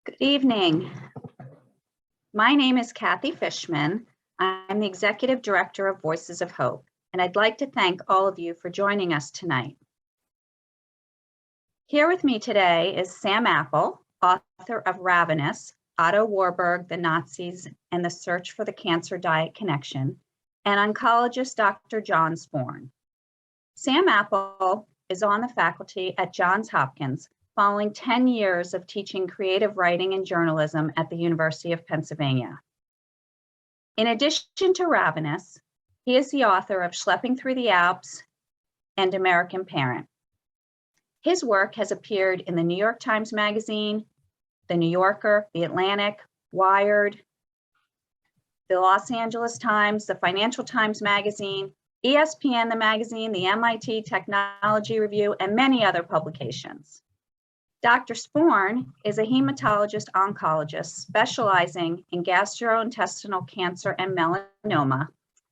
Good evening. My name is Kathy Fishman. I'm the Executive Director of Voices of Hope, and I'd like to thank all of you for joining us tonight. Here with me today is Sam Apple, author of Ravenous, Otto Warburg, the Nazis, and the Search for the Cancer Diet Connection, and oncologist Dr. John Sporn. Sam Apple is on the faculty at Johns Hopkins, following 10 years of teaching creative writing and journalism at the University of Pennsylvania. In addition to Ravenous, he is the author of Schlepping Through the Alps and American Parent. His work has appeared in the New York Times Magazine, the New Yorker, the Atlantic, Wired, the Los Angeles Times, the Financial Times Magazine, ESPN, the magazine, the MIT Technology Review, and many other publications. Dr. Sporn is a hematologist-oncologist specializing in gastrointestinal cancer and melanoma,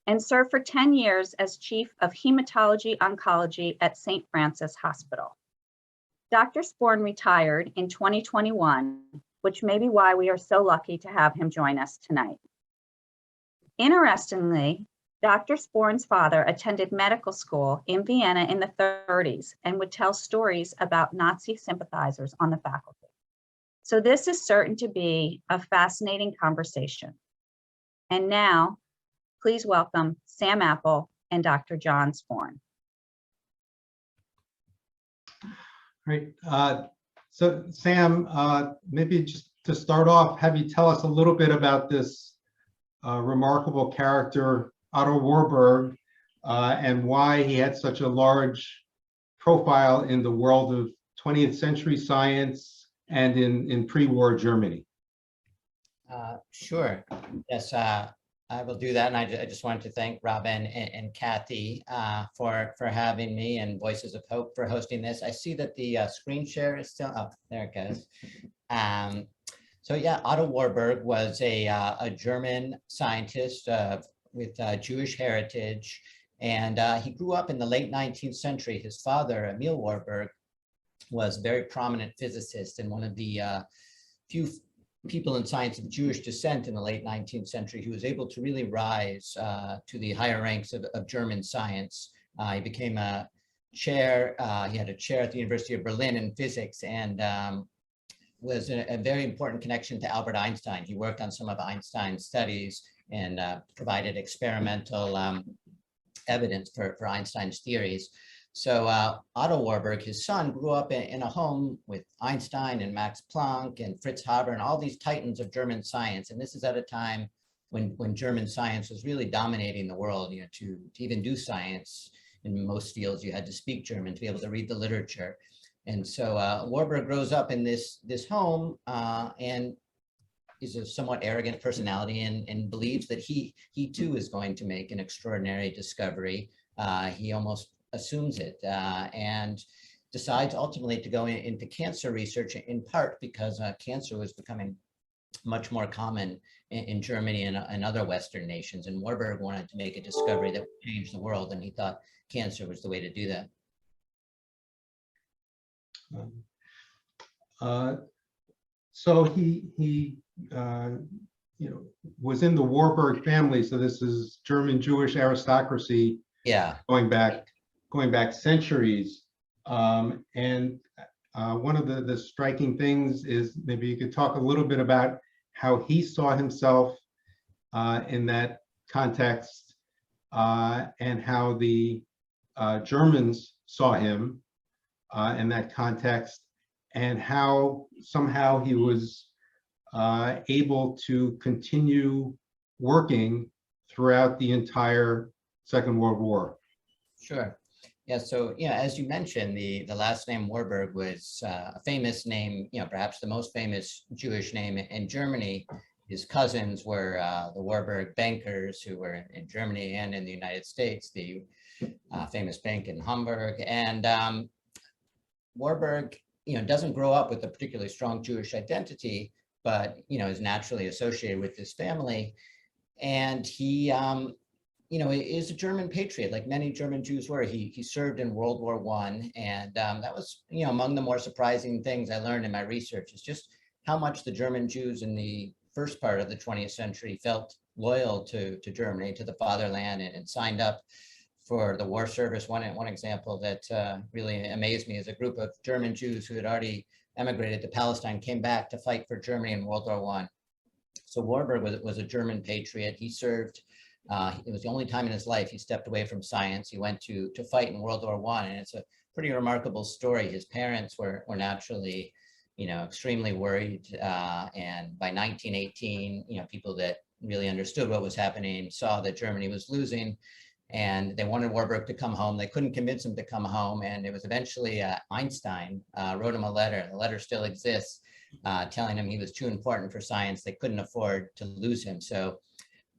and served for 10 years as Chief of Hematology Oncology at St. Francis Hospital. Dr. Sporn retired in 2021, which may be why we are so lucky to have him join us tonight. Interestingly, Dr. Sporn's father attended medical school in Vienna in the 30s and would tell stories about Nazi sympathizers on the faculty. So this is certain to be a fascinating conversation. And now, please welcome Sam Apple and Dr. John Sporn. Great. So Sam, maybe just to start off, have you tell us a little bit about this remarkable character, Otto Warburg, and why he had such a large profile in the world of 20th century science and in pre-war Germany. Sure. Yes, I will do that. And I just wanted to thank Robin and Kathy for having me, and Voices of Hope for hosting this. I see that the screen share is still up. There it goes. So yeah, Otto Warburg was a German scientist with Jewish heritage, and he grew up in the late 19th century. His father, Emil Warburg, was a very prominent physicist and one of the few people in science of Jewish descent in the late 19th century who was able to really rise to the higher ranks of German science. He became a chair, he had a chair at the University of Berlin in physics, and was a very important connection to Albert Einstein. He worked on some of Einstein's studies and provided experimental evidence for Einstein's theories. So Otto Warburg, his son, grew up in a home with Einstein and Max Planck and Fritz Haber and all these titans of German science. And this is at a time when German science was really dominating the world. You know, to even do science in most fields, you had to speak German to be able to read the literature. And so Warburg grows up in this home and is a somewhat arrogant personality and believes that he too is going to make an extraordinary discovery. He almost assumes it and decides ultimately to go into cancer research, in part because cancer was becoming much more common in Germany and other Western nations. And Warburg wanted to make a discovery that would change the world, and he thought cancer was the way to do that. So he was in the Warburg family. So this is German Jewish aristocracy. Yeah, going back centuries. And one of the striking things is, maybe you could talk a little bit about how he saw himself in that context, and how the Germans saw him in that context, and how somehow he was able to continue working throughout the entire Second World War. sure. Yeah, so as you mentioned, the last name Warburg was a famous name, perhaps the most famous Jewish name in Germany. His cousins were the Warburg bankers, who were in Germany and in the United States, the famous bank in Hamburg. And Warburg, doesn't grow up with a particularly strong Jewish identity, but, is naturally associated with his family. And he, is a German patriot, like many German Jews were. He served in World War I, and that was, among the more surprising things I learned in my research, is just how much the German Jews in the first part of the 20th century felt loyal to Germany, to the fatherland, and signed up for the war service. One example that really amazed me is a group of German Jews who had already emigrated to Palestine came back to fight for Germany in World War I. So Warburg was a German patriot. He served, it was the only time in his life he stepped away from science. He went to fight in World War I, and it's a pretty remarkable story. His parents were naturally, extremely worried. And by 1918, people that really understood what was happening saw that Germany was losing, and they wanted Warburg to come home. They couldn't convince him to come home, and it was eventually Einstein wrote him a letter. The letter still exists, telling him he was too important for science. They couldn't afford to lose him. So,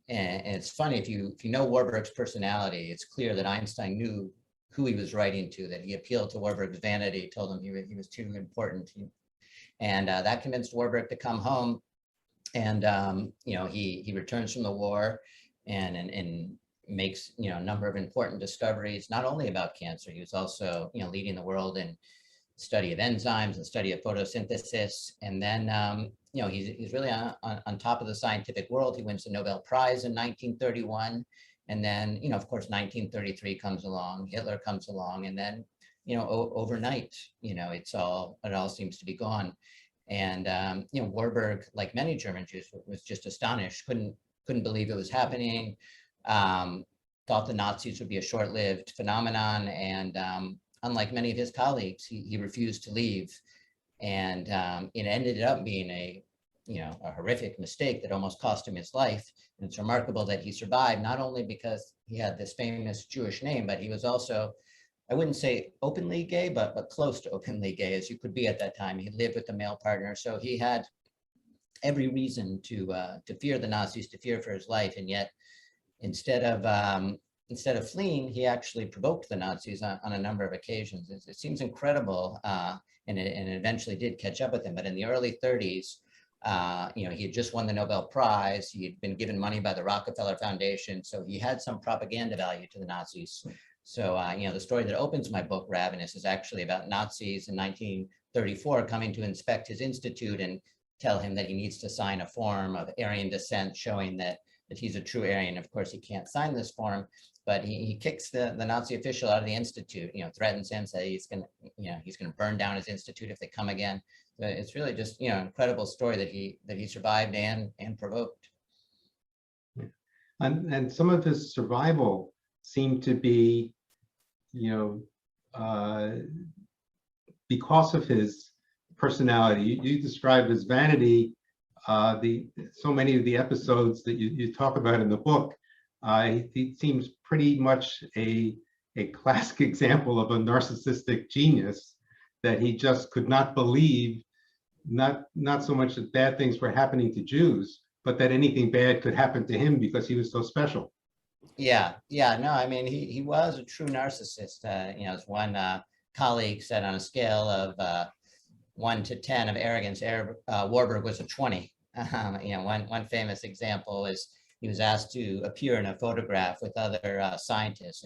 and it's funny, if you know Warburg's personality, it's clear that Einstein knew who he was writing to, that he appealed to Warburg's vanity, told him he was too important. And that convinced Warburg to come home. And, he returns from the war and makes, a number of important discoveries, not only about cancer. He was also, leading the world in study of enzymes and study of photosynthesis. And then, he's really on top of the scientific world. He wins the Nobel Prize in 1931. And then, of course, 1933 comes along, Hitler comes along, and then, overnight, it all seems to be gone. And, Warburg, like many German Jews, was just astonished, couldn't believe it was happening, thought the Nazis would be a short-lived phenomenon. And unlike many of his colleagues, he refused to leave. And it ended up being a horrific mistake that almost cost him his life. And it's remarkable that he survived, not only because he had this famous Jewish name, but he was also, I wouldn't say openly gay, but close to openly gay as you could be at that time. He lived with a male partner, so he had every reason to fear the Nazis, to fear for his life. And yet, instead of fleeing, he actually provoked the Nazis on a number of occasions. It seems incredible, and it eventually did catch up with him. But in the early 30s, he had just won the Nobel Prize. He had been given money by the Rockefeller Foundation, so he had some propaganda value to the Nazis. So, the story that opens my book, Ravenous, is actually about Nazis in 1934 coming to inspect his institute and tell him that he needs to sign a form of Aryan descent showing that he's a true Aryan. Of course, he can't sign this form, but he kicks the Nazi official out of the institute, threatens him, says he's going to burn down his institute if they come again. It's really just, incredible story that he survived and provoked. And some of his survival seemed to be, because of his personality. You described his vanity. So many of the episodes that you talk about in the book, he seems pretty much a classic example of a narcissistic genius, that he just could not believe, not so much that bad things were happening to Jews, but that anything bad could happen to him because he was so special. Yeah, no, I mean, he was a true narcissist. As one colleague said, on a scale of 1 to 10 of arrogance, Warburg was a 20. One famous example is he was asked to appear in a photograph with other scientists,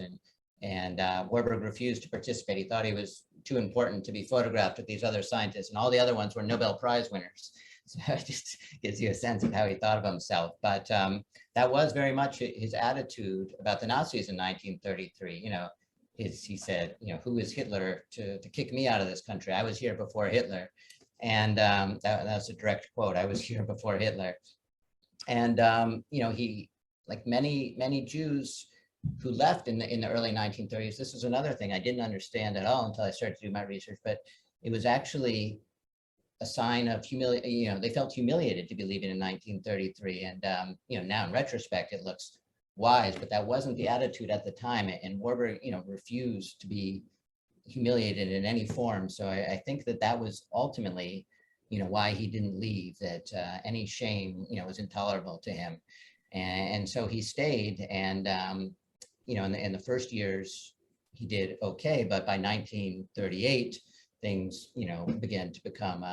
and Warburg refused to participate. He thought he was too important to be photographed with these other scientists, and all the other ones were Nobel Prize winners. So it just gives you a sense of how he thought of himself. But that was very much his attitude about the Nazis in 1933. He said, who is Hitler to kick me out of this country? I was here before Hitler. And that's a direct quote. I was here before Hitler. And, he, like many Jews who left in the early 1930s, this was another thing I didn't understand at all until I started to do my research, but it was actually a sign of humility. They felt humiliated to be leaving in 1933. And, now in retrospect, it looks wise, but that wasn't the attitude at the time. And Warburg, refused to be humiliated in any form. So I think that was ultimately, why he didn't leave, that any shame, was intolerable to him. And so he stayed. And, in the first years, he did okay. But by 1938, things, began to become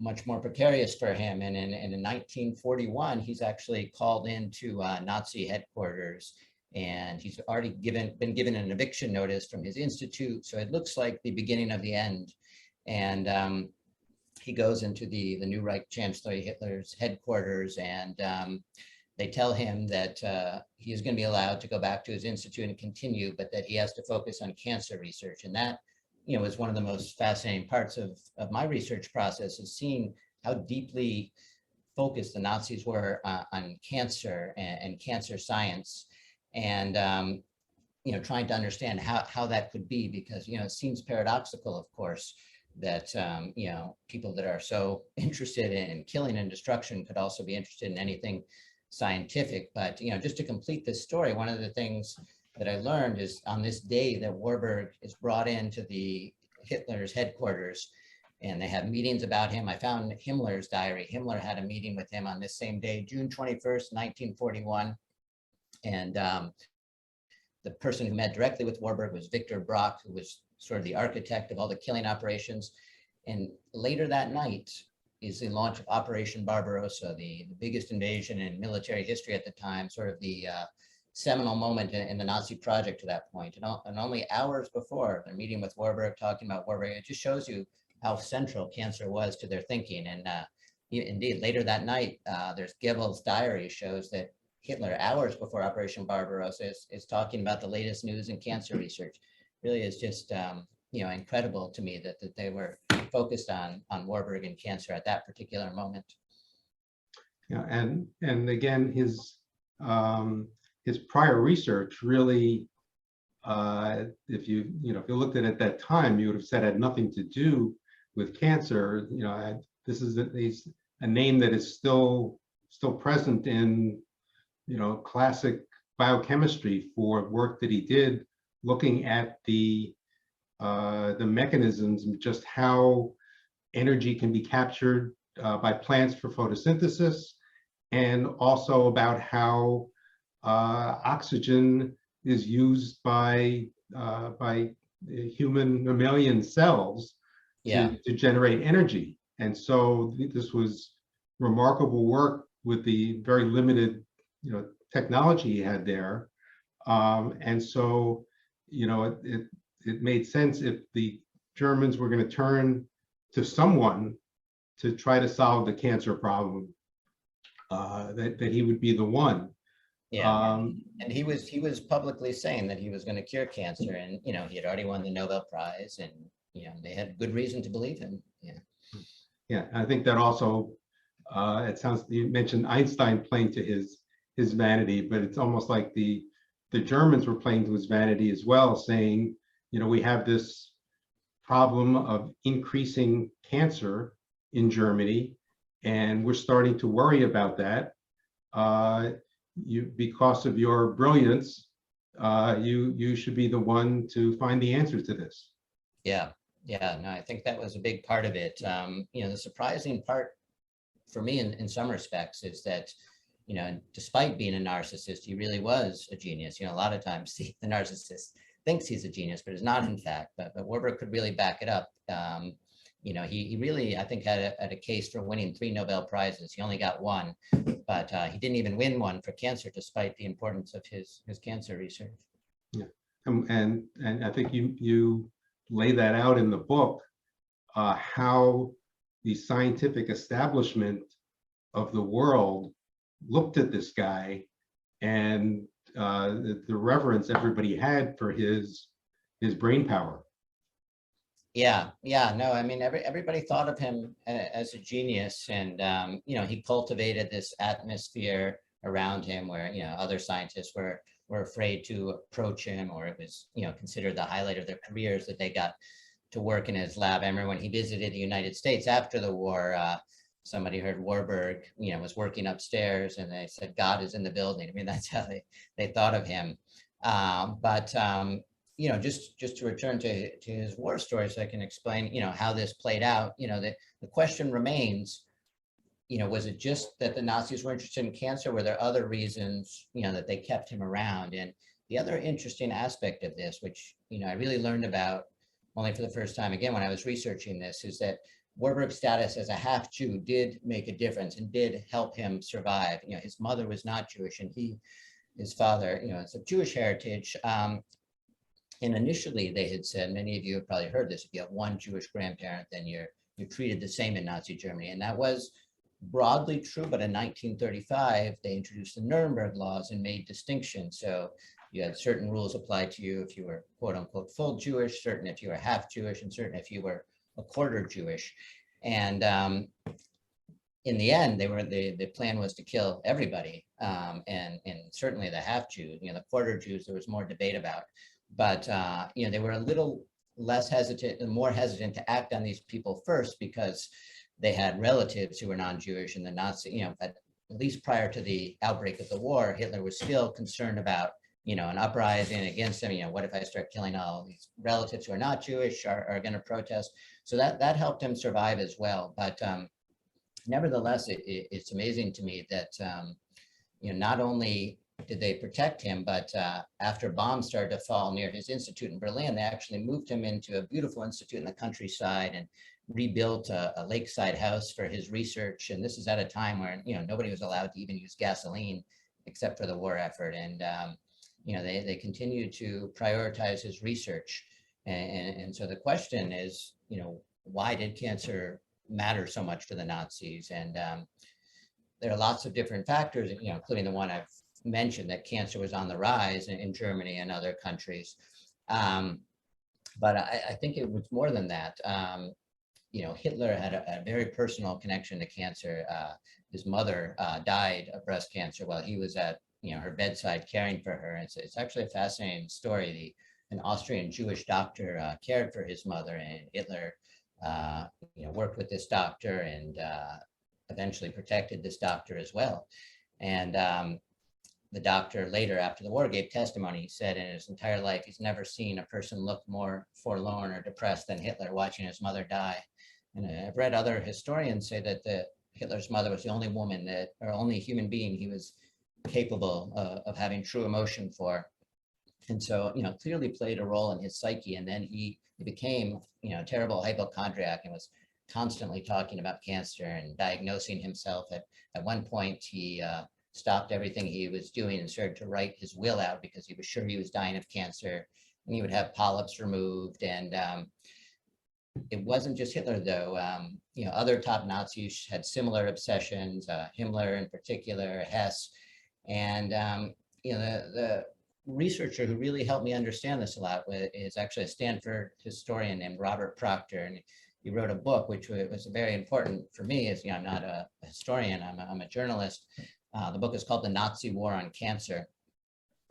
much more precarious for him. And in 1941, he's actually called into Nazi headquarters, and he's already been given an eviction notice from his institute. So it looks like the beginning of the end. And he goes into the new Reich Chancellor Hitler's headquarters, and they tell him that he is going to be allowed to go back to his institute and continue, but that he has to focus on cancer research. And that, is one of the most fascinating parts of my research process, is seeing how deeply focused the Nazis were on cancer and cancer science, and trying to understand how that could be, because it seems paradoxical, of course, that people that are so interested in killing and destruction could also be interested in anything scientific. But just to complete this story, one of the things that I learned is on this day that Warburg is brought into the Hitler's headquarters, and they have meetings about him. I found Himmler's diary. Himmler had a meeting with him on this same day, June 21st, 1941. And the person who met directly with Warburg was Victor Brock, who was sort of the architect of all the killing operations. And later that night is the launch of Operation Barbarossa, the biggest invasion in military history at the time, sort of the seminal moment in the Nazi project to that point. And only hours before, they're meeting with Warburg, talking about Warburg. It just shows you how central cancer was to their thinking. And indeed, later that night, there's Goebbels' diary shows that Hitler, hours before Operation Barbarossa, is talking about the latest news in cancer research. Really is just incredible to me that they were focused on Warburg and cancer at that particular moment. Yeah, and again, his prior research really, if you looked at it at that time, you would have said it had nothing to do with cancer. This is a name that is still present in classic biochemistry for work that he did, looking at the mechanisms, just how energy can be captured by plants for photosynthesis, and also about how oxygen is used by human mammalian cells to generate energy. And so this was remarkable work with the very limited technology he had there. And so, it made sense if the Germans were going to turn to someone to try to solve the cancer problem, that he would be the one. Yeah, and he was publicly saying that he was going to cure cancer, and he had already won the Nobel Prize, and they had good reason to believe him. Yeah, I think that also it sounds, you mentioned Einstein playing to his vanity, but it's almost like the Germans were playing to his vanity as well, saying, we have this problem of increasing cancer in Germany, and we're starting to worry about that. Because of your brilliance, you should be the one to find the answer to this. Yeah, no, I think that was a big part of it. The surprising part for me in some respects is that, despite being a narcissist, he really was a genius. A lot of times the narcissist thinks he's a genius, but is not in fact. But Warburg could really back it up. He really, I think, had a case for winning 3 Nobel Prizes. He only got 1, but he didn't even win one for cancer, despite the importance of his cancer research. Yeah, and I think you lay that out in the book, how the scientific establishment of the world looked at this guy, and the reverence everybody had for his brain power. Yeah, no, I mean, everybody thought of him as a genius, and he cultivated this atmosphere around him where other scientists were afraid to approach him, or it was considered the highlight of their careers that they got to work in his lab. I remember when he visited the United States after the war, somebody heard Warburg was working upstairs, and they said, God is in the building. I mean, that's how they thought of him. Just to return to his war story, so I can explain, how this played out. The question remains, was it just that the Nazis were interested in cancer? Were there other reasons, that they kept him around? And the other interesting aspect of this, which, I really learned about only for the first time again when I was researching this, is that Warburg's status as a half-Jew did make a difference and did help him survive. His mother was not Jewish, and his father, is of Jewish heritage. And initially they had said, many of you have probably heard this, if you have one Jewish grandparent, then you're you're treated the same in Nazi Germany. And that was broadly true, but in 1935, they introduced the Nuremberg laws and made distinctions. So you had certain rules applied to you if you were quote unquote full Jewish, certain if you were half Jewish, and certain if you were a quarter Jewish. And in the end, the plan was to kill everybody, and certainly the half Jews. The quarter Jews there was more debate about, but they were a little less hesitant and more hesitant to act on these people first because they had relatives who were non-Jewish, and the Nazi, at least prior to the outbreak of the war, Hitler was still concerned about an uprising against them. What if I start killing all these relatives who are not Jewish are going to protest? So that helped him survive as well, but. Nevertheless, it's amazing to me that, not only did they protect him, but after bombs started to fall near his institute in Berlin, they actually moved him into a beautiful institute in the countryside and rebuilt a lakeside house for his research. And this is at a time where, nobody was allowed to even use gasoline except for the war effort. And, they continued to prioritize his research. And so the question is, why did cancer matter so much to the Nazis? And there are lots of different factors, including the one I've mentioned, that cancer was on the rise in Germany and other countries. But I think it was more than that. Hitler had a very personal connection to cancer. His mother died of breast cancer while he was at her bedside caring for her. And so it's actually a fascinating story. An Austrian Jewish doctor cared for his mother, and Hitler worked with this doctor and eventually protected this doctor as well. And the doctor later, after the war, gave testimony. He said in his entire life, he's never seen a person look more forlorn or depressed than Hitler watching his mother die. And I've read other historians say that Hitler's mother was the only woman or only human being he was capable of having true emotion for. And so, clearly played a role in his psyche. And then he became, a terrible hypochondriac and was constantly talking about cancer and diagnosing himself. At one point, he stopped everything he was doing and started to write his will out because he was sure he was dying of cancer, and he would have polyps removed. And it wasn't just Hitler, though. Other top Nazis had similar obsessions, Himmler in particular, Hess. And, the researcher who really helped me understand this a lot is actually a Stanford historian named Robert Proctor, and he wrote a book which was very important for me. As I'm not a historian, I'm a journalist. The book is called The Nazi War on Cancer,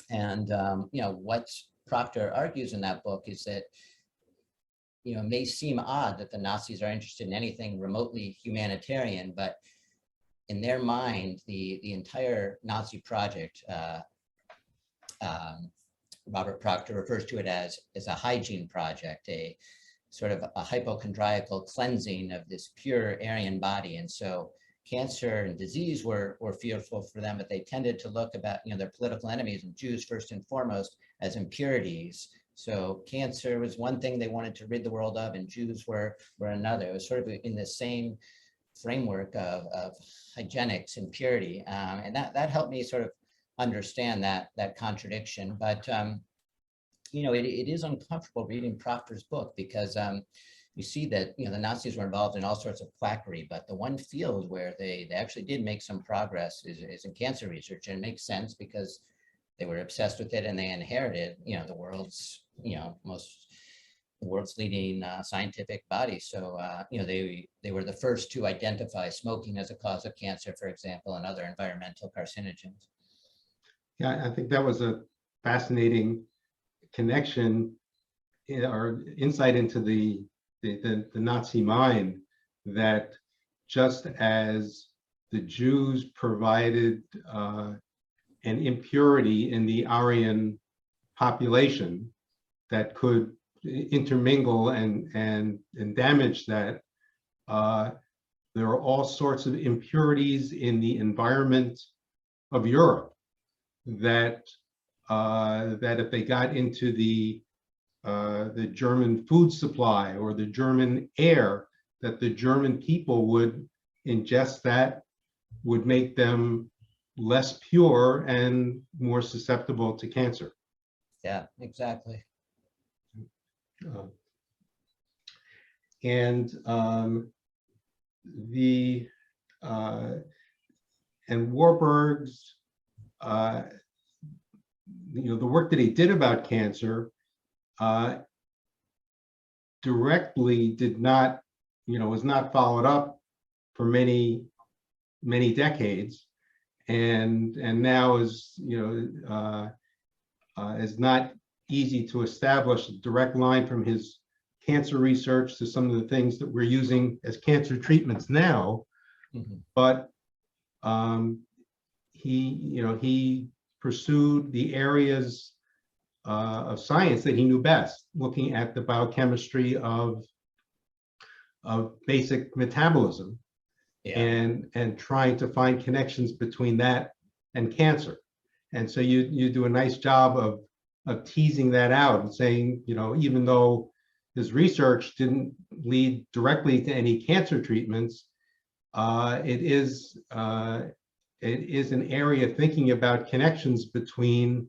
and what Proctor argues in that book is that it may seem odd that the Nazis are interested in anything remotely humanitarian, but in their mind, the entire Nazi project. Robert Proctor refers to it as a hygiene project, a sort of a hypochondriacal cleansing of this pure Aryan body. And so cancer and disease were fearful for them, but they tended to look about their political enemies, and Jews first and foremost, as impurities. So cancer was one thing they wanted to rid the world of, and Jews were another. It was sort of in the same framework of hygienics and purity, and that helped me sort of understand that contradiction. But it is uncomfortable reading Proctor's book because you see that the Nazis were involved in all sorts of quackery, but the one field where they actually did make some progress is in cancer research. And it makes sense because they were obsessed with it, and they inherited the world's leading scientific body. So they were the first to identify smoking as a cause of cancer, for example, and other environmental carcinogens. Yeah, I think that was a fascinating connection or insight into the Nazi mind, that just as the Jews provided an impurity in the Aryan population that could intermingle and damage that, there are all sorts of impurities in the environment of Europe that if they got into the German food supply or the German air, that the German people would ingest that, would make them less pure and more susceptible to cancer. Yeah, exactly. and the and Warburg's the work that he did about cancer directly did not, was not followed up for many decades, and now is is not easy to establish a direct line from his cancer research to some of the things that we're using as cancer treatments now. Mm-hmm. But he pursued the areas of science that he knew best, looking at the biochemistry of basic metabolism, and trying to find connections between that and cancer. And so you do a nice job of teasing that out and saying, even though his research didn't lead directly to any cancer treatments, it is an area thinking about connections between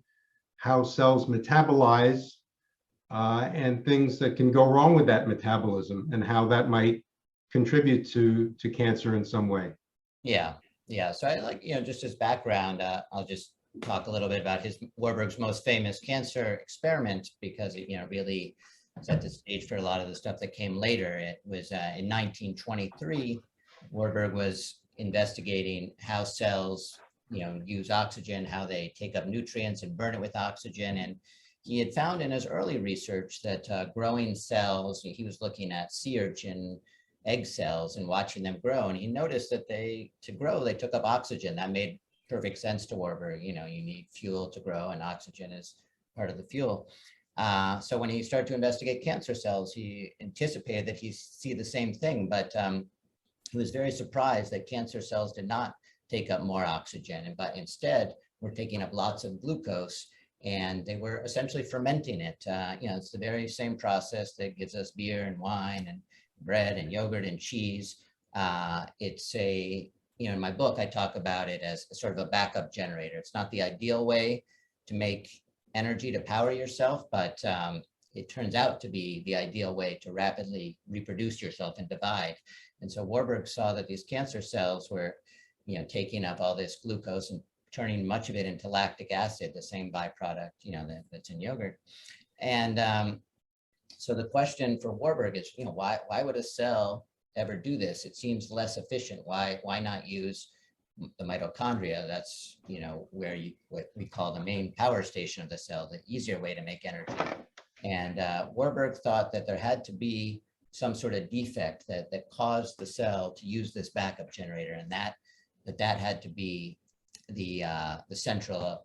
how cells metabolize and things that can go wrong with that metabolism, and how that might contribute to cancer in some way. Yeah. So I like, just as background, I'll just talk a little bit about Warburg's most famous cancer experiment, because it, really set the stage for a lot of the stuff that came later. It was in 1923, Warburg was investigating how cells, use oxygen, how they take up nutrients and burn it with oxygen. And he had found in his early research that growing cells, he was looking at sea urchin egg cells and watching them grow. And he noticed that to grow, they took up oxygen. That made perfect sense to Warburg. You need fuel to grow, and oxygen is part of the fuel. So when he started to investigate cancer cells, he anticipated that he'd see the same thing, but he was very surprised that cancer cells did not take up more oxygen, but instead were taking up lots of glucose, and they were essentially fermenting it. It's the very same process that gives us beer and wine and bread and yogurt and cheese. It's in my book, I talk about it as sort of a backup generator. It's not the ideal way to make energy to power yourself, but it turns out to be the ideal way to rapidly reproduce yourself and divide. And so Warburg saw that these cancer cells were, taking up all this glucose and turning much of it into lactic acid, the same byproduct, that's in yogurt. And so the question for Warburg is, why would a cell ever do this? It seems less efficient. Why not use the mitochondria? That's, where what we call the main power station of the cell, the easier way to make energy. And Warburg thought that there had to be some sort of defect that caused the cell to use this backup generator, and that had to be the central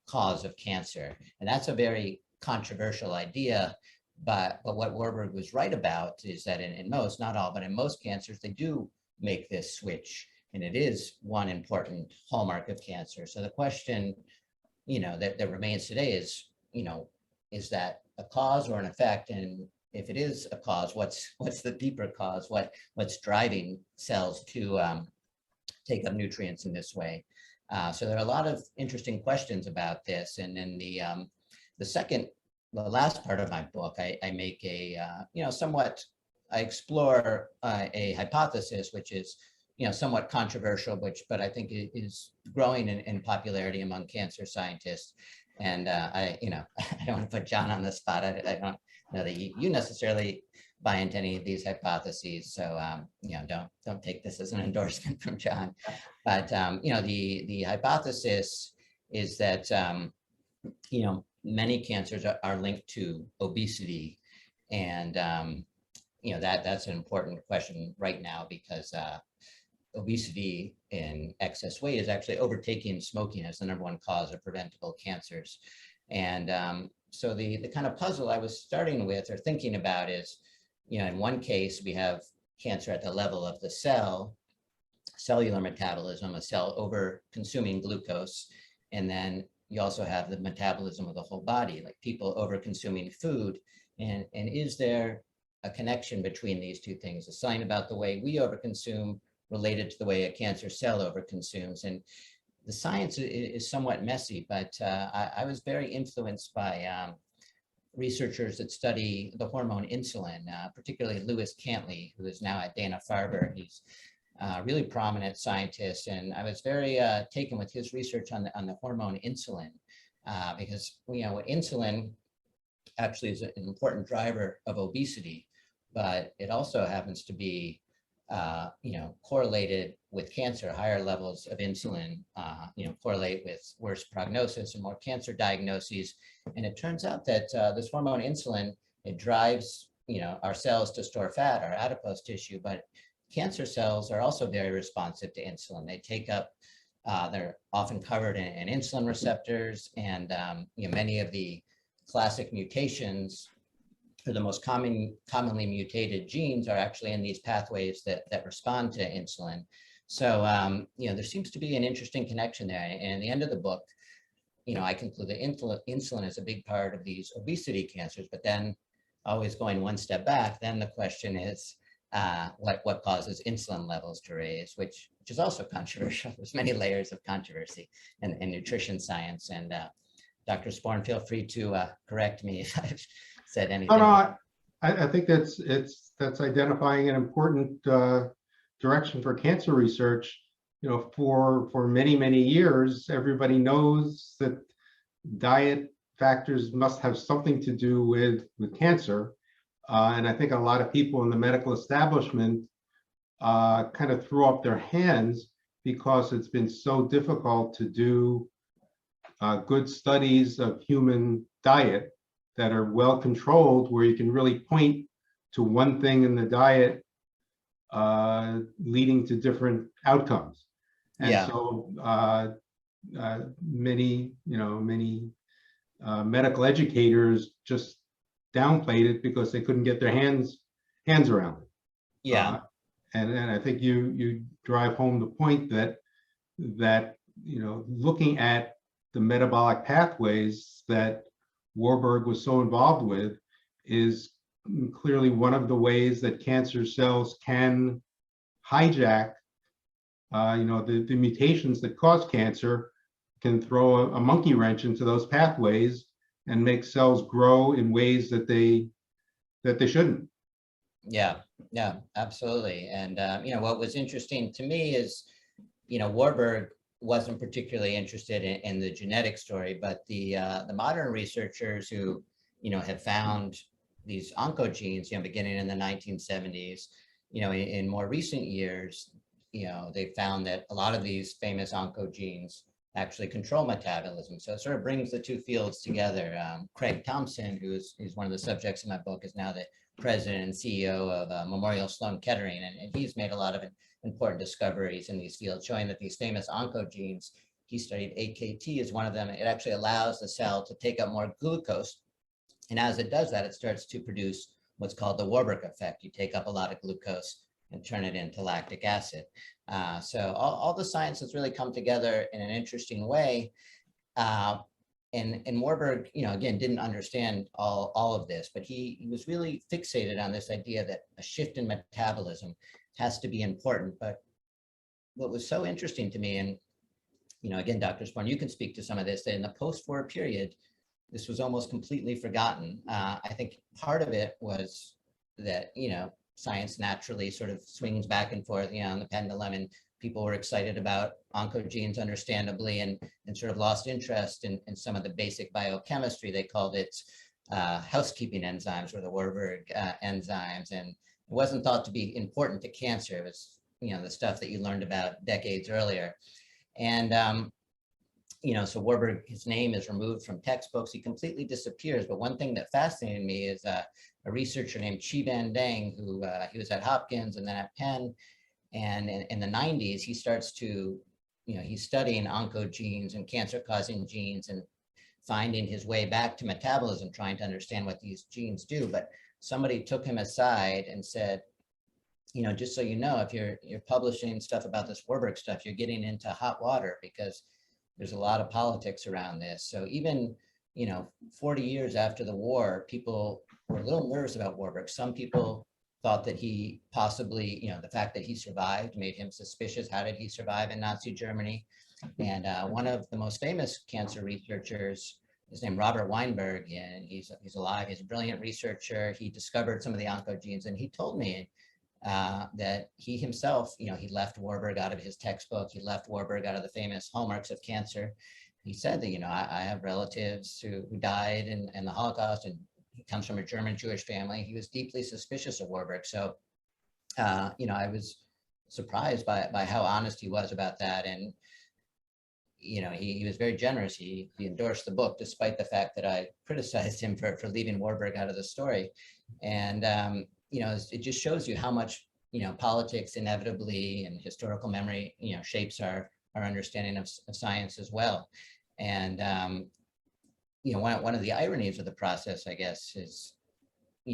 cause of cancer. And that's a very controversial idea, but what Warburg was right about is that in most, not all, but in most cancers, they do make this switch, and it is one important hallmark of cancer. So the question, that remains today is, is that a cause or an effect? And if it is a cause, what's the deeper cause? What's driving cells to take up nutrients in this way? So there are a lot of interesting questions about this. And then the last part of my book, I make I explore a hypothesis which is, somewhat controversial, but I think it is growing in popularity among cancer scientists. And I don't want to put John on the spot. I don't know that you necessarily buy into any of these hypotheses, so don't take this as an endorsement from John. But the hypothesis is that many cancers are linked to obesity, and that's an important question right now, because obesity in excess weight is actually overtaking smoking as the #1 cause of preventable cancers. And so the kind of puzzle I was starting with or thinking about is, in one case, we have cancer at the level of the cellular metabolism, a cell over consuming glucose. And then you also have the metabolism of the whole body, like people over consuming food. And is there a connection between these two things? A sign about the way we overconsume related to the way a cancer cell overconsumes. And the science is somewhat messy, but I was very influenced by researchers that study the hormone insulin, particularly Lewis Cantley, who is now at Dana-Farber. He's a really prominent scientist, and I was very taken with his research on the hormone insulin, because what insulin actually is an important driver of obesity, but it also happens to be correlated with cancer. Higher levels of insulin, correlate with worse prognosis and more cancer diagnoses. And it turns out that this hormone insulin, it drives, our cells to store fat, our adipose tissue, but cancer cells are also very responsive to insulin. They take up, they're often covered in insulin receptors, and many of the classic mutations, or the most commonly mutated genes, are actually in these pathways that respond to insulin. So, there seems to be an interesting connection there. And at the end of the book, I conclude that insulin is a big part of these obesity cancers, but then always going one step back, then the question is, what causes insulin levels to raise, which is also controversial. There's many layers of controversy in nutrition science. And Dr. Sporn, feel free to correct me if I've said anything. No, I think that's identifying an important direction for cancer research. For many years, everybody knows that diet factors must have something to do with cancer, and I think a lot of people in the medical establishment kind of threw up their hands because it's been so difficult to do good studies of human diet that are well controlled, where you can really point to one thing in the diet leading to different outcomes. And so many medical educators just downplayed it because they couldn't get their hands around it. Yeah. And I think you drive home the point that looking at the metabolic pathways that Warburg was so involved with is clearly one of the ways that cancer cells can hijack, the mutations that cause cancer can throw a monkey wrench into those pathways and make cells grow in ways that they shouldn't. Yeah, absolutely. And what was interesting to me is, Warburg wasn't particularly interested in the genetic story, but the modern researchers who have found these oncogenes, beginning in the 1970s, in more recent years, they found that a lot of these famous oncogenes actually control metabolism. So it sort of brings the two fields together. Craig Thompson, who's one of the subjects in my book, is now the president and CEO of Memorial Sloan Kettering, and he's made a lot of important discoveries in these fields, showing that these famous oncogenes, he studied AKT as one of them. It actually allows the cell to take up more glucose, and as it does that, it starts to produce what's called the Warburg effect. You take up a lot of glucose and turn it into lactic acid. So all the science has really come together in an interesting way. And Warburg, again, didn't understand all of this, but he was really fixated on this idea that a shift in metabolism has to be important. But what was so interesting to me, and again, Dr. Sporn, you can speak to some of this, that in the post-war period, this was almost completely forgotten. I think part of it was that, science naturally sort of swings back and forth, on the pendulum, and people were excited about oncogenes, understandably, and sort of lost interest in some of the basic biochemistry. They called it housekeeping enzymes, or the Warburg enzymes, and it wasn't thought to be important to cancer. It was, the stuff that you learned about decades earlier. And, so Warburg, his name is removed from textbooks. He completely disappears. But one thing that fascinated me is a researcher named Chi Van Dang, who he was at Hopkins and then at Penn. And in the 90s, he starts to, he's studying oncogenes and cancer-causing genes and finding his way back to metabolism, trying to understand what these genes do. But somebody took him aside and said, just so you know, if you're publishing stuff about this Warburg stuff, you're getting into hot water, because there's a lot of politics around this. So even, 40 years after the war, people were a little nervous about Warburg. Some people thought that he possibly, the fact that he survived made him suspicious. How did he survive in Nazi Germany? And one of the most famous cancer researchers, his name Robert Weinberg, and he's alive. He's a brilliant researcher. He discovered some of the oncogenes, and he told me that he himself, he left Warburg out of his textbook. He left Warburg out of the famous hallmarks of cancer. He said that, I have relatives who died in the Holocaust, and he comes from a German Jewish family. He was deeply suspicious of Warburg. So, I was surprised by how honest he was about that. And, he was very generous. He endorsed the book, despite the fact that I criticized him for leaving Warburg out of the story. And, it just shows you how much, politics inevitably and historical memory, shapes our understanding of science as well. And, one of the ironies of the process, I guess, is,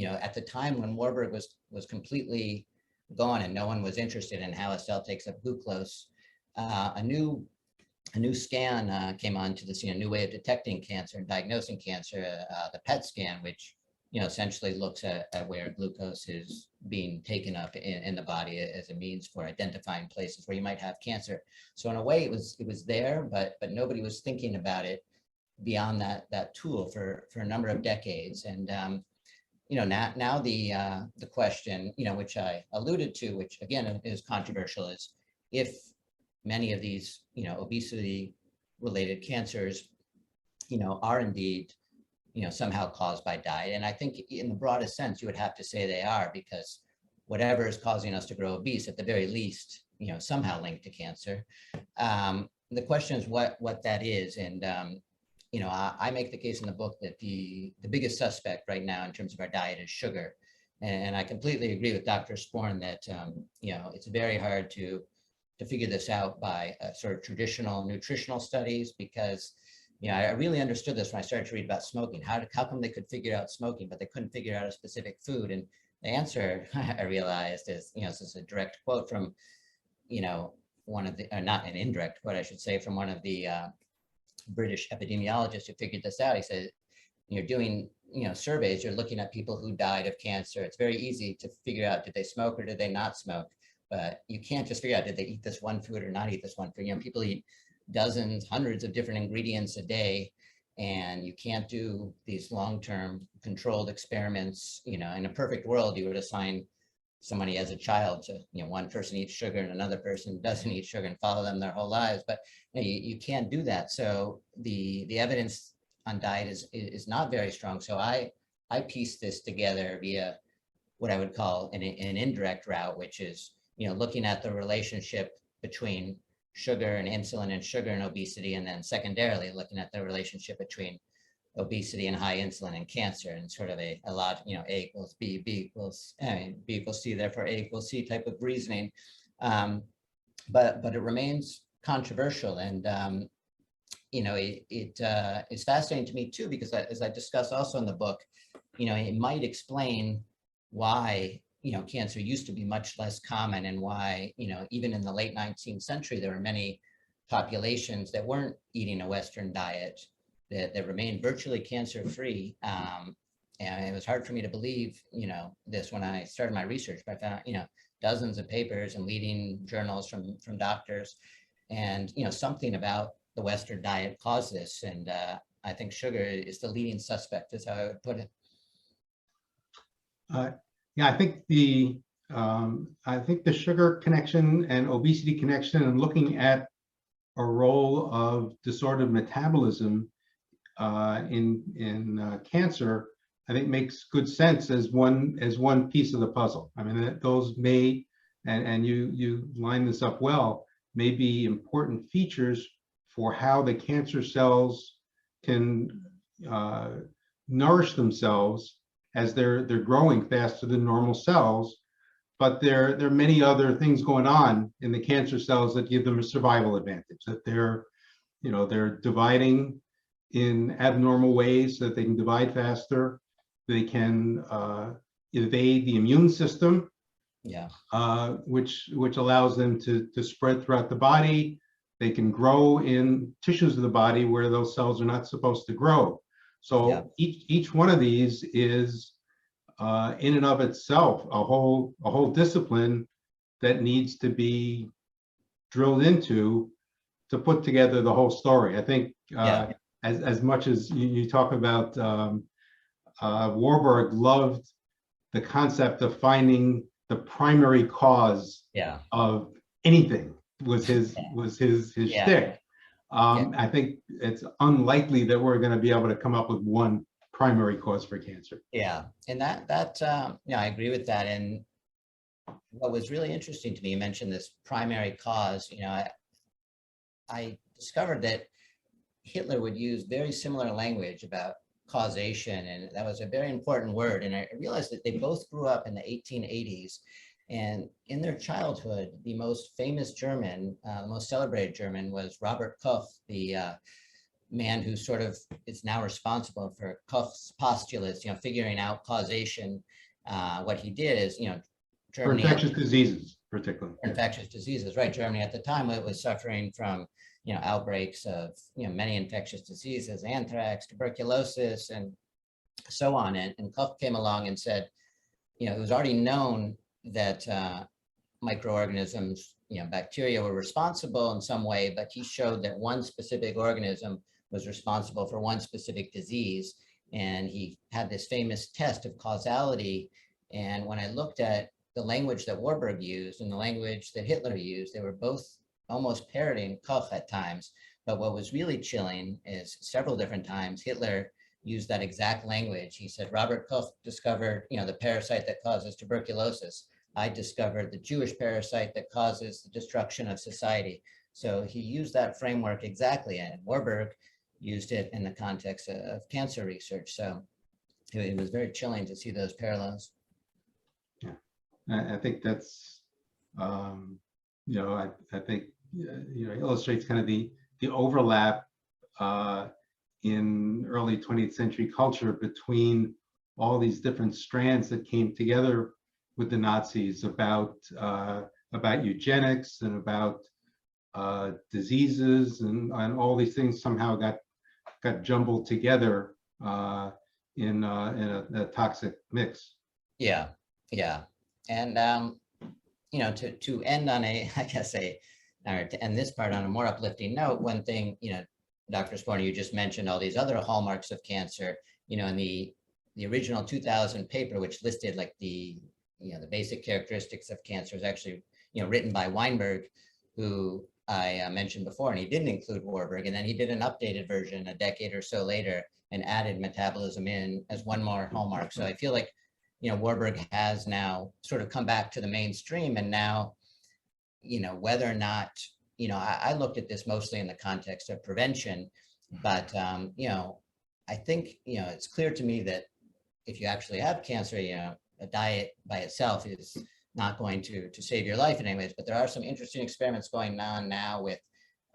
at the time when Warburg was completely gone and no one was interested in how a cell takes up glucose, a new scan came onto the scene, a new way of detecting cancer and diagnosing cancer, the PET scan, which essentially looks at where glucose is being taken up in the body as a means for identifying places where you might have cancer. So in a way, it was there, but nobody was thinking about it beyond that tool for a number of decades. And now the question, which I alluded to, which again is controversial, is if many of these obesity related cancers are indeed somehow caused by diet. And I think in the broadest sense, you would have to say they are, because whatever is causing us to grow obese, at the very least, somehow linked to cancer. The question is what that is. And, I make the case in the book that the biggest suspect right now in terms of our diet is sugar. And I completely agree with Dr. Sporn that, it's very hard to figure this out by sort of traditional nutritional studies, because I really understood this when I started to read about smoking. How come they could figure out smoking, but they couldn't figure out a specific food? And the answer I realized is, this is a direct quote from, one of the, or not an indirect quote, I should say, from one of the British epidemiologists who figured this out. He said, you're doing, surveys, you're looking at people who died of cancer. It's very easy to figure out, did they smoke or did they not smoke? But you can't just figure out, did they eat this one food or not eat this one food? People eat dozens, hundreds of different ingredients a day, and you can't do these long-term controlled experiments. In a perfect world, you would assign somebody as a child to, one person eats sugar and another person doesn't eat sugar and follow them their whole lives, but you can't do that. So the evidence on diet is not very strong. So I pieced this together via what I would call an indirect route, which is, looking at the relationship between sugar and insulin and sugar and obesity, and then secondarily looking at the relationship between obesity and high insulin and cancer, and sort of a lot, A equals B, B equals C, therefore A equals C type of reasoning. But it remains controversial, and it's fascinating to me too, because as I discuss also in the book, it might explain why cancer used to be much less common, and why, even in the late 19th century, there were many populations that weren't eating a Western diet that remained virtually cancer-free. And it was hard for me to believe, this when I started my research, but I found, dozens of papers and leading journals from doctors, and, something about the Western diet caused this. And I think sugar is the leading suspect, is how I would put it. Yeah, I think the sugar connection and obesity connection, and looking at a role of disordered metabolism in cancer, I think makes good sense as one piece of the puzzle. I mean, those may, and you line this up well, may be important features for how the cancer cells can nourish themselves as they're growing faster than normal cells. But there are many other things going on in the cancer cells that give them a survival advantage, that they're dividing in abnormal ways so that they can divide faster. They can evade the immune system, which allows them to spread throughout the body. They can grow in tissues of the body where those cells are not supposed to grow. So each one of these is in and of itself a whole discipline that needs to be drilled into to put together the whole story. I think as much as you talk about Warburg loved the concept of finding the primary cause Yeah. of anything was his Yeah. shtick. I think it's unlikely that we're going to be able to come up with one primary cause for cancer. Yeah, and that yeah, I agree with that. And what was really interesting to me, you mentioned this primary cause. You know, I discovered that Hitler would use very similar language about causation, and that was a very important word. And I realized that they both grew up in the 1880s, and in their childhood, the most famous German, the most celebrated German was Robert Koch, the man who sort of is now responsible for Koch's postulates, you know, figuring out causation. What he did is, you know, Germany. For infectious diseases, particularly. Infectious diseases, right? Germany at the time, it was suffering from, you know, outbreaks of, you know, many infectious diseases, anthrax, tuberculosis, and so on. And Koch came along and said, you know, it was already known that microorganisms, you know, bacteria were responsible in some way, but he showed that one specific organism was responsible for one specific disease. And he had this famous test of causality. And when I looked at the language that Warburg used and the language that Hitler used, they were both almost parroting Koch at times. But what was really chilling is several different times Hitler used that exact language. He said, Robert Koch discovered, you know, the parasite that causes tuberculosis. I discovered the Jewish parasite that causes the destruction of society. So he used that framework exactly, and Warburg used it in the context of cancer research. So it was very chilling to see those parallels. Yeah, I think that's, you know, I think, you know, illustrates kind of the overlap in early 20th century culture between all these different strands that came together with the Nazis about eugenics and about diseases, and all these things somehow got jumbled together in a toxic mix. Yeah, yeah, and you know, to end on a, I guess or to end this part on a more uplifting note, one thing, you know, Dr. Sporner, you just mentioned all these other hallmarks of cancer. You know, in the original 2000 paper, which listed like the, you know, the basic characteristics of cancer, is actually, you know, written by Weinberg, who I mentioned before, and he didn't include Warburg, and then he did an updated version a decade or so later and added metabolism in as one more hallmark. So I feel like, you know, Warburg has now sort of come back to the mainstream, and now, you know, whether or not, you know, I looked at this mostly in the context of prevention, but, you know, I think, you know, it's clear to me that if you actually have cancer, you know, a diet by itself is not going to save your life in any ways, but there are some interesting experiments going on now with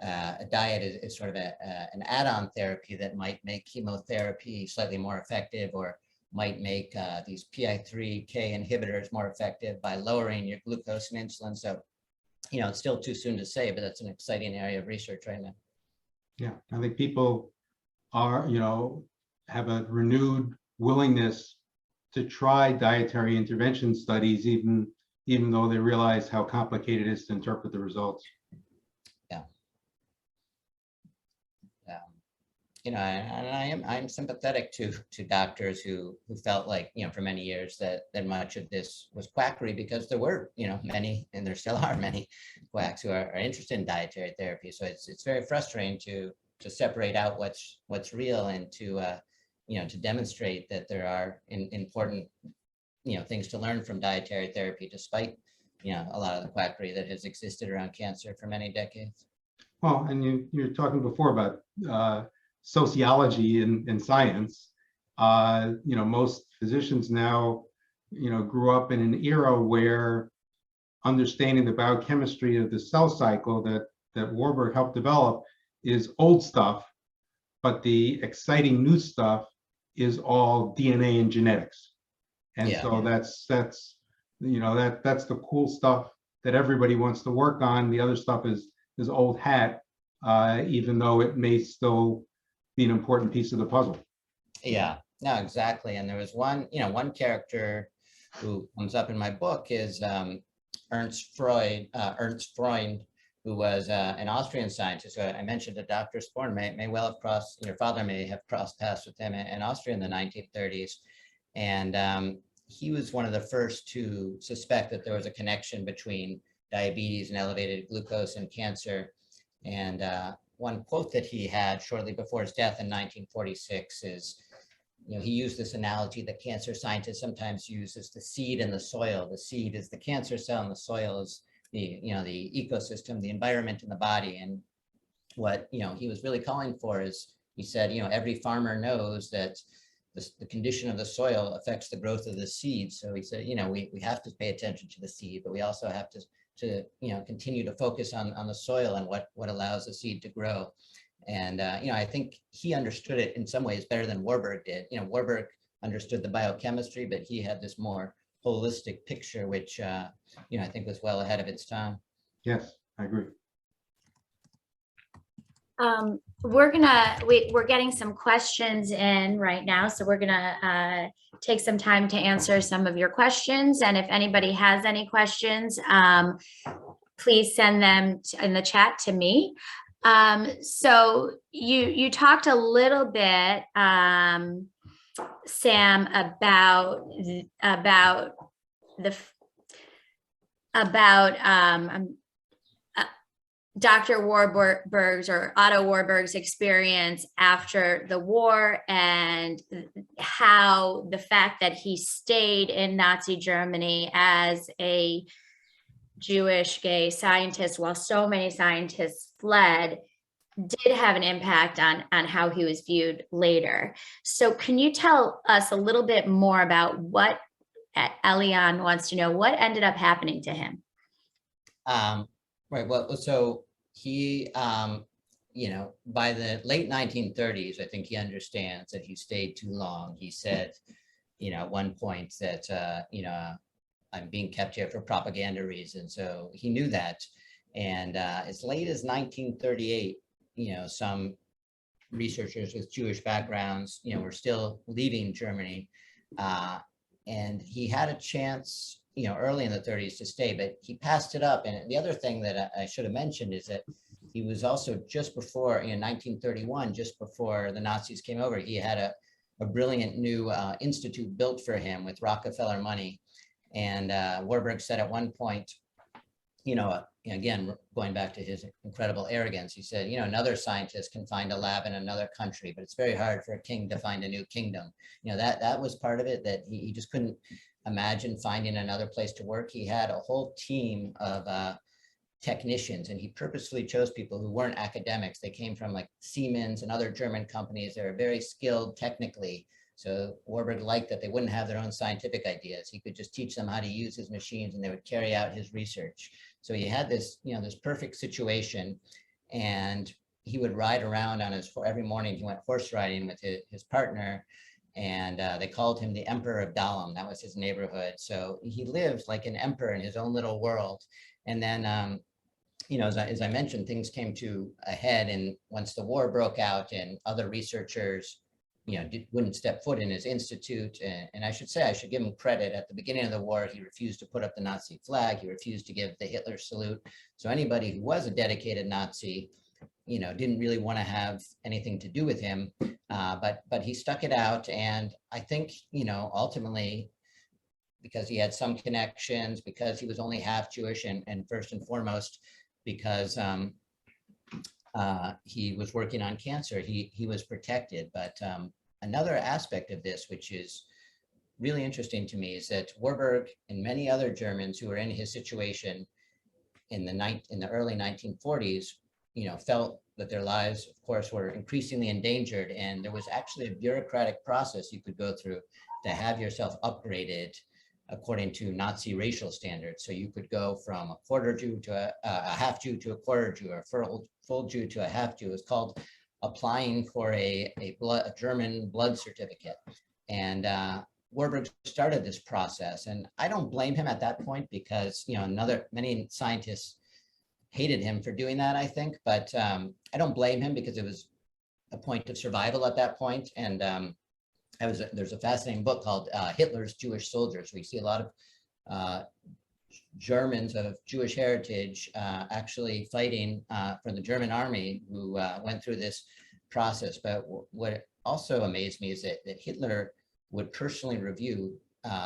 a diet is sort of an add-on therapy that might make chemotherapy slightly more effective, or might make these PI3K inhibitors more effective by lowering your glucose and insulin. So, you know, it's still too soon to say, but that's an exciting area of research right now. Yeah, I think people are, you know, have a renewed willingness to try dietary intervention studies, even though they realize how complicated it is to interpret the results. Yeah. You know, and I'm sympathetic to doctors who felt like, you know, for many years that much of this was quackery, because there were, you know, many, and there still are many quacks who are interested in dietary therapy. So it's very frustrating to separate out what's real, and to you know, to demonstrate that there are important, you know, things to learn from dietary therapy, despite, you know, a lot of the quackery that has existed around cancer for many decades. Well, and you're talking before about sociology and science. You know, most physicians now, you know, grew up in an era where understanding the biochemistry of the cell cycle that Warburg helped develop is old stuff, but the exciting new stuff is all DNA and genetics. And Yeah. so that's you know, that's the cool stuff that everybody wants to work on. The other stuff is old hat, even though it may still be an important piece of the puzzle. Yeah, no, exactly. And there was one, you know, one character who comes up in my book is Ernst Freud, who was an Austrian scientist. So I mentioned that Dr. Sporn may well have crossed, your father may have crossed paths with him in Austria in the 1930s. And he was one of the first to suspect that there was a connection between diabetes and elevated glucose and cancer. And one quote that he had shortly before his death in 1946 is, he used this analogy that cancer scientists sometimes use as the seed and the soil. The seed is the cancer cell and the soil is the ecosystem, the environment in the body. And what, he was really calling for is, he said, every farmer knows that the condition of the soil affects the growth of the seed. So he said, we have to pay attention to the seed, but we also have to continue to focus on the soil and what allows the seed to grow. And, I think he understood it in some ways better than Warburg did. Warburg understood the biochemistry, but he had this more holistic picture, which, I think was well ahead of its time. Yes, I agree. We're getting some questions in right now, so we're gonna take some time to answer some of your questions. And if anybody has any questions, please send them in the chat to me. So you talked a little bit, Sam, about Dr. Warburg's or Otto Warburg's experience after the war, and how the fact that he stayed in Nazi Germany as a Jewish gay scientist while so many scientists fled did have an impact on how he was viewed later. So can you tell us a little bit more about what Elian wants to know, what ended up happening to him? Right. Well, so he, by the late 1930s, I think he understands that he stayed too long. He said, at one point that, I'm being kept here for propaganda reasons. So he knew that. And as late as 1938, some researchers with Jewish backgrounds, were still leaving Germany. And he had a chance, early in the 30s to stay, but he passed it up. And the other thing that I should have mentioned is that he was also just before, 1931, just before the Nazis came over, he had a brilliant new institute built for him with Rockefeller money. And Warburg said at one point, again, going back to his incredible arrogance, he said, another scientist can find a lab in another country, but it's very hard for a king to find a new kingdom. That was part of it, that he just couldn't imagine finding another place to work. He had a whole team of technicians, and he purposefully chose people who weren't academics. They came from like Siemens and other German companies. They were very skilled technically. So Warburg liked that they wouldn't have their own scientific ideas. He could just teach them how to use his machines, and they would carry out his research. So he had this, this perfect situation, and he would ride around on every morning he went horse riding with his partner, and they called him the Emperor of Dahlem. That was his neighborhood. So he lived like an emperor in his own little world. And then, as I mentioned, things came to a head, and once the war broke out and other researchers wouldn't step foot in his institute. And I should say, I should give him credit. At the beginning of the war, he refused to put up the Nazi flag. He refused to give the Hitler salute. So anybody who was a dedicated Nazi, didn't really want to have anything to do with him. But he stuck it out. And I think, ultimately, because he had some connections, because he was only half Jewish, and first and foremost, because he was working on cancer, he was protected. But another aspect of this, which is really interesting to me, is that Warburg and many other Germans who were in his situation in the early 1940s, felt that their lives, of course, were increasingly endangered. And there was actually a bureaucratic process you could go through to have yourself upgraded according to Nazi racial standards. So you could go from a quarter Jew to a half Jew to a quarter Jew, or a full Jew to a half Jew. It's called applying for a German blood certificate. And Warburg started this process, and I don't blame him at that point, because many scientists hated him for doing that, I think, but I don't blame him, because it was a point of survival at that point. And there's a fascinating book called Hitler's Jewish Soldiers. We see a lot of Germans of Jewish heritage actually fighting for the German army who went through this process. But what also amazed me is that Hitler would personally review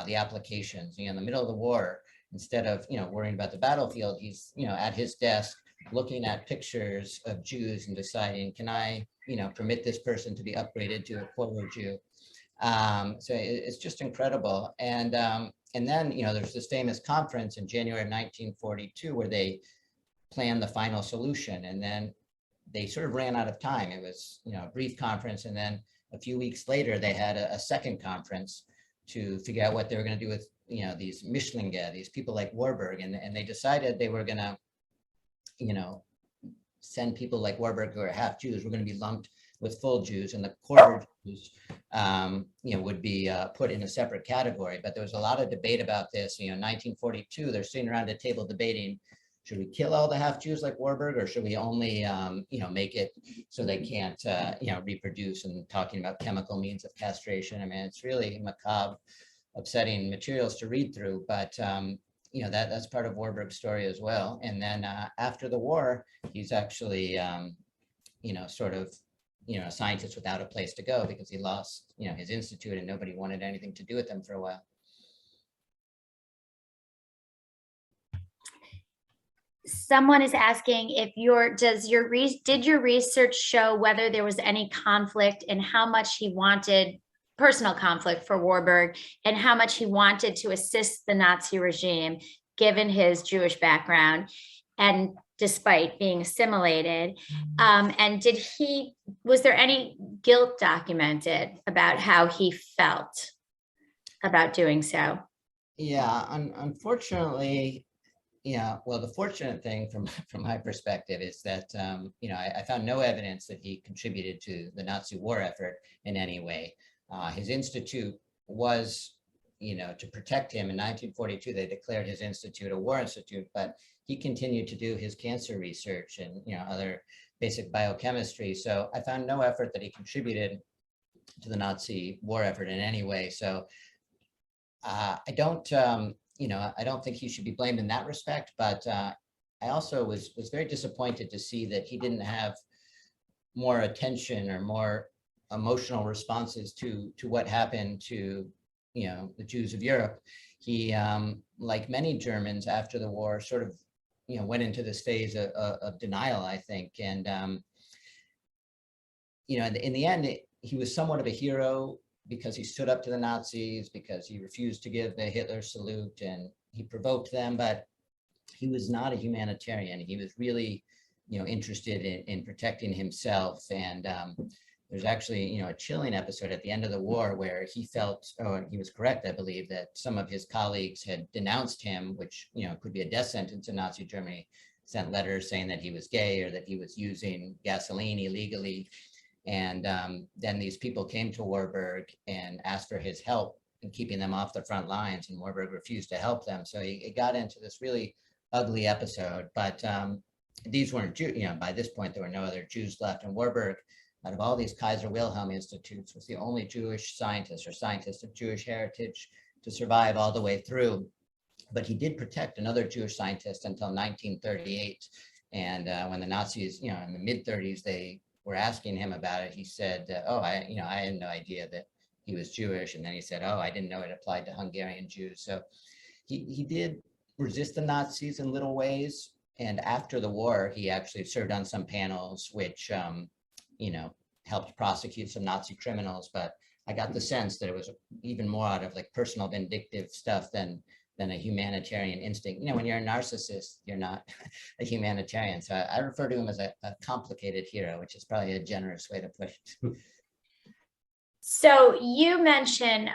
the applications. In the middle of the war, instead of worrying about the battlefield, he's at his desk looking at pictures of Jews and deciding, can I permit this person to be upgraded to a quarter Jew? So it's just incredible. And then there's this famous conference in January of 1942 where they planned the final solution, and then they sort of ran out of time. It was a brief conference, and then a few weeks later they had a second conference to figure out what they were going to do with these Mischlinge, these people like Warburg, and they decided they were going to send people like Warburg who are half Jews, were going to be lumped with full Jews, and the quarter Jews would be put in a separate category. But there was a lot of debate about this. In 1942, they're sitting around a table debating, should we kill all the half Jews like Warburg, or should we only make it so they can't reproduce, and talking about chemical means of castration. I mean, it's really macabre, upsetting materials to read through, but that's part of Warburg's story as well. And then after the war, he's actually sort of a scientist without a place to go because he lost his institute and nobody wanted anything to do with him for a while. Someone is asking if did your research show whether there was any conflict and how much he wanted, personal conflict for Warburg, and how much he wanted to assist the Nazi regime given his Jewish background and despite being assimilated? And was there any guilt documented about how he felt about doing so? Yeah, unfortunately, well, the fortunate thing from my perspective is that, I found no evidence that he contributed to the Nazi war effort in any way. His institute was, to protect him. In 1942, they declared his institute a war institute, but he continued to do his cancer research and, other basic biochemistry. So I found no effort that he contributed to the Nazi war effort in any way. So I don't think he should be blamed in that respect, but I also was very disappointed to see that he didn't have more attention or more emotional responses to what happened to the Jews of Europe. He, like many Germans after the war, sort of went into this phase of denial, I think, and in the end, he was somewhat of a hero because he stood up to the Nazis, because he refused to give the Hitler salute and he provoked them, but he was not a humanitarian. He was really, interested in protecting himself. And there's actually, a chilling episode at the end of the war where he felt, he was correct, I believe, that some of his colleagues had denounced him, which, could be a death sentence in Nazi Germany, sent letters saying that he was gay or that he was using gasoline illegally. And then these people came to Warburg and asked for his help in keeping them off the front lines, and Warburg refused to help them. So it got into this really ugly episode. But these weren't Jews. By this point, there were no other Jews left. And Warburg, out of all these Kaiser Wilhelm institutes, was the only Jewish scientist or scientist of Jewish heritage to survive all the way through. But he did protect another Jewish scientist until 1938. And when the Nazis, in the mid-30s, they were asking him about it, he said, I had no idea that he was Jewish. And then he said, I didn't know it applied to Hungarian Jews. So he did resist the Nazis in little ways. And after the war, he actually served on some panels, which, helped prosecute some Nazi criminals. But I got the sense that it was even more out of like personal vindictive stuff than a humanitarian instinct. When you're a narcissist, you're not a humanitarian. So I refer to him as a complicated hero, which is probably a generous way to put it. So you mentioned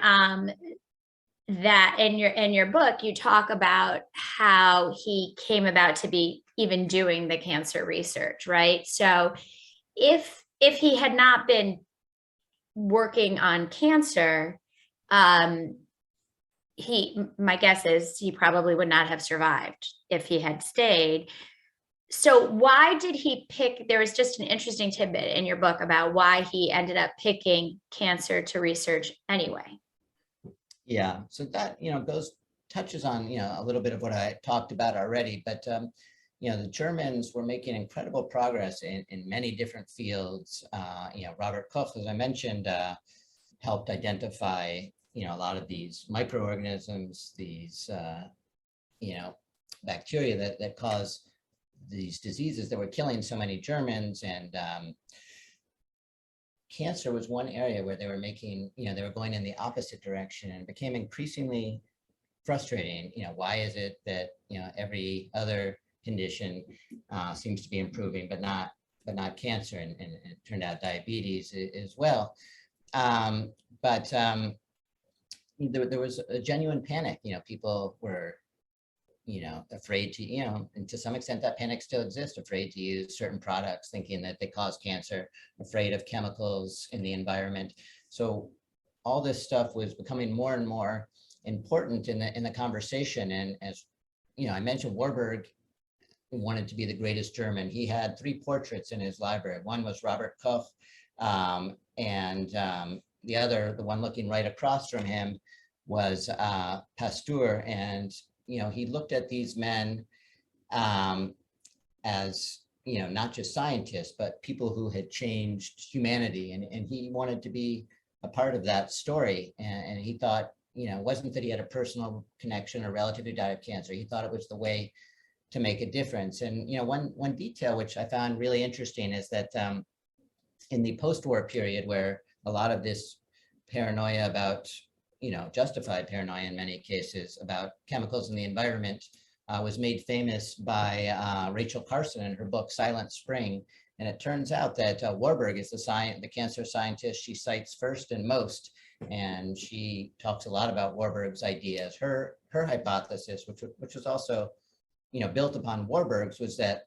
that in your book, you talk about how he came about to be even doing the cancer research, right? So if he had not been working on cancer, my guess is he probably would not have survived if he had stayed. So why did he pick, there was just an interesting tidbit in your book about why he ended up picking cancer to research anyway. Yeah, so that, goes touches on, a little bit of what I talked about already, but the Germans were making incredible progress in many different fields. Robert Koch, as I mentioned, helped identify, a lot of these microorganisms, these, bacteria that cause these diseases that were killing so many Germans. And cancer was one area where they were making, they were going in the opposite direction, and became increasingly frustrating. Why is it that, every other condition seems to be improving, but not cancer, and it turned out diabetes as well. But there was a genuine panic. People were, afraid to, and to some extent that panic still exists, afraid to use certain products, thinking that they cause cancer, afraid of chemicals in the environment. So all this stuff was becoming more and more important in the conversation. And as I mentioned, Warburg wanted to be the greatest German. He had 3 portraits in his library. One was Robert Koch, and the other, the one looking right across from him, was Pasteur. And he looked at these men as not just scientists, but people who had changed humanity, and he wanted to be a part of that story. And he thought, it wasn't that he had a personal connection or relative who died of cancer. He thought it was the way to make a difference. And one detail which I found really interesting is that in the post-war period, where a lot of this paranoia about, justified paranoia in many cases about chemicals in the environment was made famous by Rachel Carson in her book Silent Spring. And it turns out that Warburg is the cancer scientist she cites first and most. And she talks a lot about Warburg's ideas. Her hypothesis, which was also built upon Warburg's, was that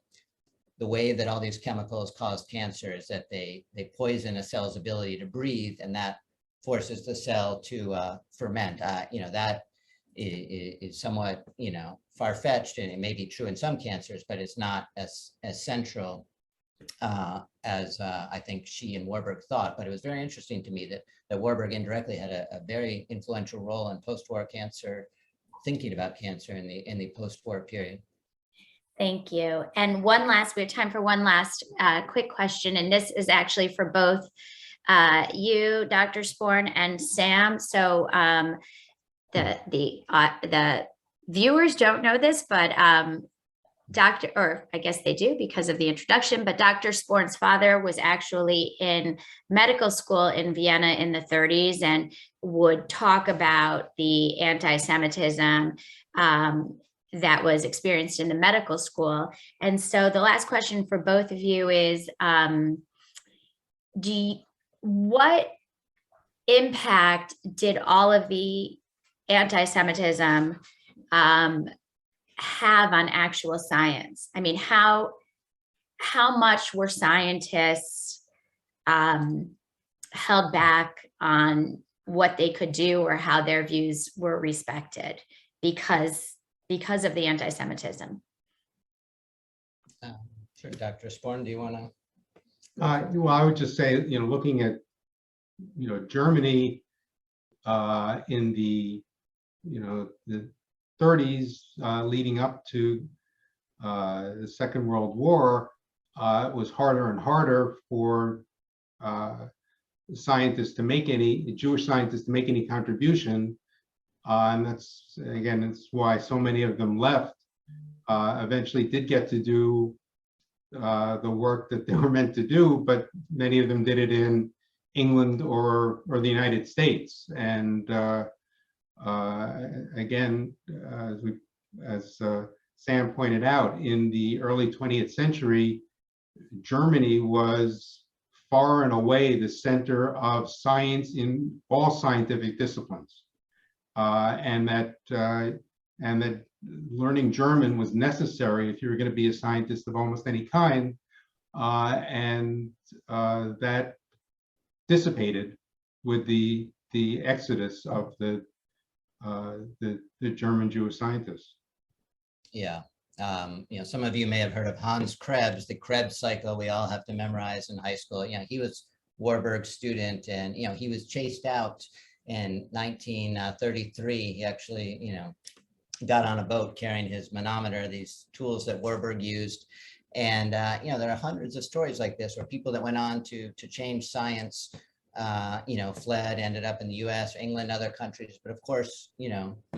the way that all these chemicals cause cancer is that they poison a cell's ability to breathe, and that forces the cell to ferment. That is somewhat far-fetched, and it may be true in some cancers, but it's not as central as I think she and Warburg thought. But it was very interesting to me that Warburg indirectly had a very influential role in post-war cancer, thinking about cancer in the post-war period. Thank you. And we have time for one last quick question. And this is actually for both you, Dr. Sporn, and Sam. So the viewers don't know this, but or I guess they do because of the introduction, but Dr. Sporn's father was actually in medical school in Vienna in the 30s and would talk about the anti-Semitism that was experienced in the medical school. And so the last question for both of you is, what impact did all of the anti-Semitism have on actual science? I mean, how much were scientists held back on what they could do or how their views were respected because of the anti-Semitism? Sure, Dr. Sporn, do you want to? Well, I would just say, looking at, Germany in the 30s leading up to the Second World War, it was harder and harder for scientists to make Jewish scientists to make any contribution. And that's why so many of them left. Eventually did get to do the work that they were meant to do, but many of them did it in England or the United States. And again, as Sam pointed out, in the early 20th century, Germany was far and away the center of science in all scientific disciplines, and that learning German was necessary if you were going to be a scientist of almost any kind, and that dissipated with the exodus of the German Jewish scientists. Yeah. Some of you may have heard of Hans Krebs, the Krebs cycle we all have to memorize in high school. He was Warburg's student, and he was chased out in 1933. He actually got on a boat carrying his manometer, these tools that Warburg used. And, there are hundreds of stories like this where people that went on to change science, fled, ended up in the US, England, other countries. But of course, we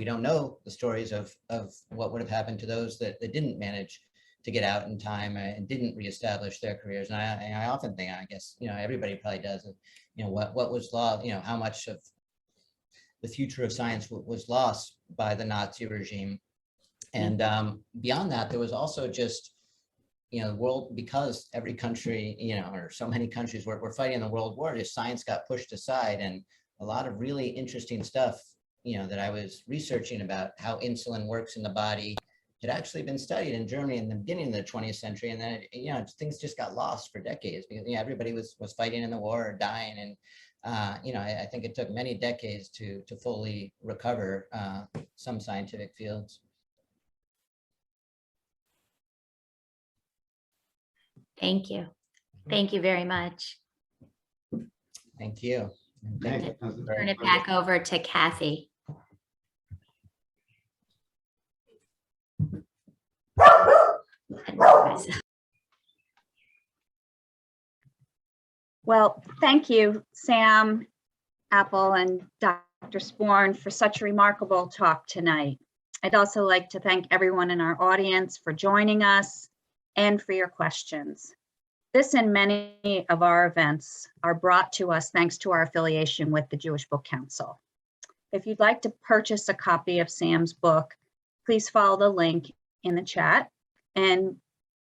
don't know the stories of what would have happened to those that didn't manage to get out in time and didn't reestablish their careers. And I often think, I guess, everybody probably does, what was lost, how much of the future of science was lost by the Nazi regime. And beyond that, there was also just, the world, because every country, or so many countries were fighting the world war, just science got pushed aside. And a lot of really interesting stuff, that I was researching about how insulin works in the body had actually been studied in Germany in the beginning of the 20th century. And then, things just got lost for decades because, everybody was fighting in the war or dying. And, I think it took many decades to fully recover some scientific fields. Thank you. Thank you very much. Thank you. And thank you. Turn it back over to Kathy. Well, thank you, Sam, Apple, and Dr. Sporn for such a remarkable talk tonight. I'd also like to thank everyone in our audience for joining us and for your questions. This and many of our events are brought to us thanks to our affiliation with the Jewish Book Council. If you'd like to purchase a copy of Sam's book, please follow the link in the chat. And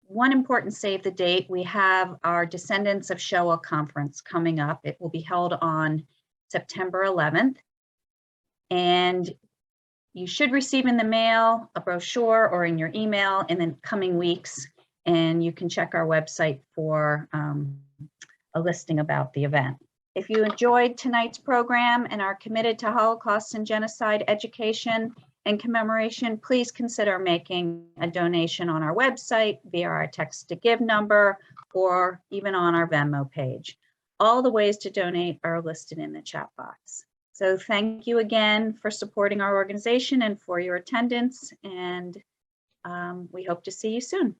one important save the date, we have our Descendants of Shoah conference coming up. It will be held on September 11th. And you should receive in the mail a brochure or in your email in the coming weeks. And you can check our website for a listing about the event. If you enjoyed tonight's program and are committed to Holocaust and genocide education and commemoration, please consider making a donation on our website via our text to give number or even on our Venmo page. All the ways to donate are listed in the chat box. So thank you again for supporting our organization and for your attendance, and we hope to see you soon.